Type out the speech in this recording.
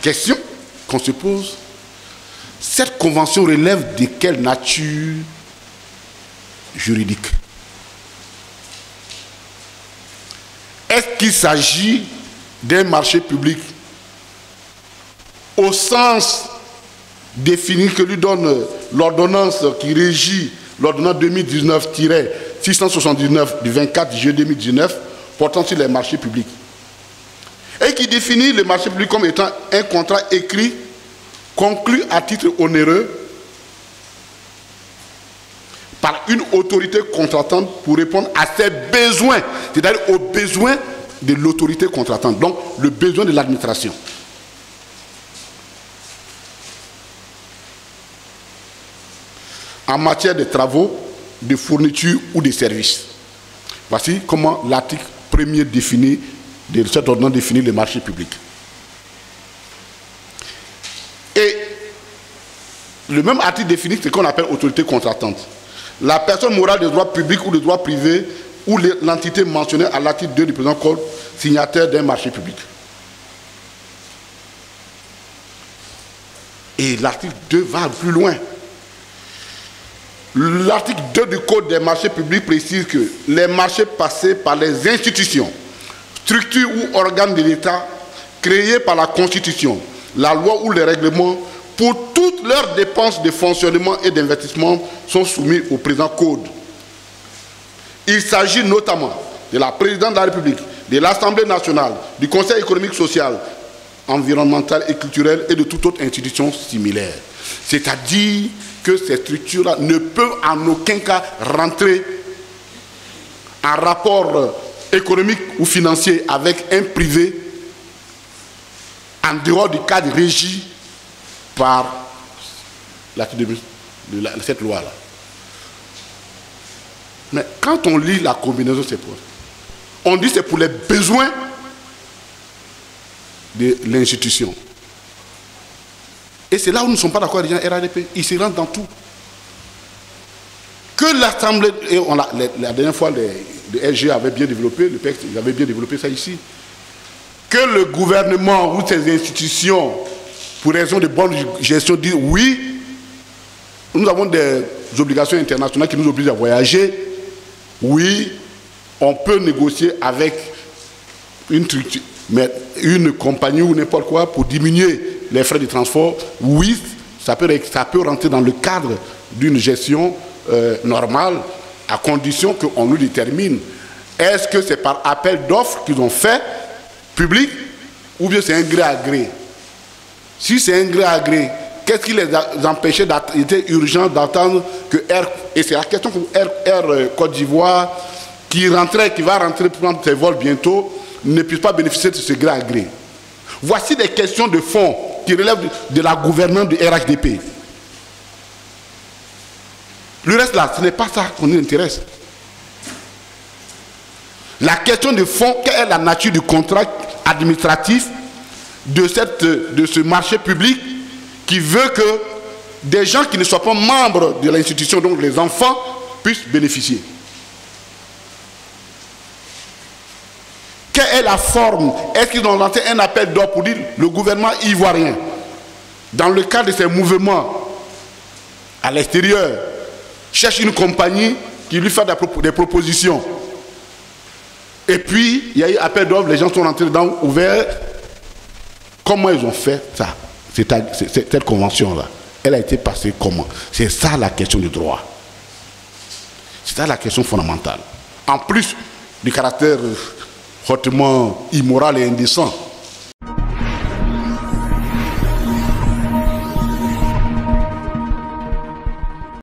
question qu'on se pose, cette convention relève de quelle nature juridique? Est-ce qu'il s'agit d'un marché public au sens défini que lui donne l'ordonnance qui régit l'ordonnance 2019-679 du 24 juillet 2019 portant sur les marchés publics, et qui définit le marché public comme étant un contrat écrit conclu à titre onéreux par une autorité contractante pour répondre à ses besoins, c'est-à-dire aux besoins de l'autorité contractante, donc le besoin de l'administration. En matière de travaux, de fournitures ou de services. Voici comment l'article 1er définit, de cette ordonnance définit le marché public. Et le même article définit ce qu'on appelle autorité contractante. La personne morale de droit public ou de droit privé ou l'entité mentionnée à l'article 2 du présent code, signataire d'un marché public. Et l'article 2 va plus loin. L'article 2 du Code des marchés publics précise que les marchés passés par les institutions, structures ou organes de l'État créés par la Constitution, la loi ou les règlements, pour toutes leurs dépenses de fonctionnement et d'investissement sont soumis au présent Code. Il s'agit notamment de la présidence de la République, de l'Assemblée nationale, du Conseil économique, social, environnemental et culturel et de toute autre institution similaire. C'est-à-dire que ces structures-là ne peuvent en aucun cas rentrer en rapport économique ou financier avec un privé en dehors du cadre régi par cette loi-là. Mais quand on lit la combinaison de ces points, on dit que c'est pour les besoins de l'institution. Et c'est là où nous ne sommes pas d'accord avec les gens RADP. Ils se rentrent dans tout. Que l'Assemblée, et la dernière fois, le SG avait bien développé, le PEC, ils avaient bien développé ça ici. Que le gouvernement ou ses institutions, pour raison de bonne gestion, disent oui, nous avons des obligations internationales qui nous obligent à voyager. Oui, on peut négocier avec une compagnie ou n'importe quoi pour diminuer les frais de transport. Oui, ça peut rentrer dans le cadre d'une gestion normale, à condition qu'on nous détermine. Est-ce que c'est par appel d'offres qu'ils ont fait public ou bien c'est un gré à gré? Si c'est un gré à gré, qu'est-ce qui les a empêchés il était urgent d'attendre que et c'est la question que Air Côte d'Ivoire, qui va rentrer pour prendre ses vols bientôt, ne puisse pas bénéficier de ce gré à gré. Voici des questions de fond qui relèvent de la gouvernance du RHDP. Le reste là, ce n'est pas ça qu'on nous intéresse. La question de fond, quelle est la nature du contrat administratif de ce marché public qui veut que des gens qui ne soient pas membres de l'institution, donc les enfants, puissent bénéficier. Quelle est la forme? Est-ce qu'ils ont lancé un appel d'offres pour dire le gouvernement ivoirien, dans le cadre de ces mouvements à l'extérieur, cherche une compagnie qui lui fait des propositions. Et puis, il y a eu appel d'offres, les gens sont rentrés dedans, ouverts. Comment ils ont fait ça? Cette convention-là, elle a été passée comment? C'est ça la question du droit. C'est ça la question fondamentale. En plus du caractère hautement immoral et indécent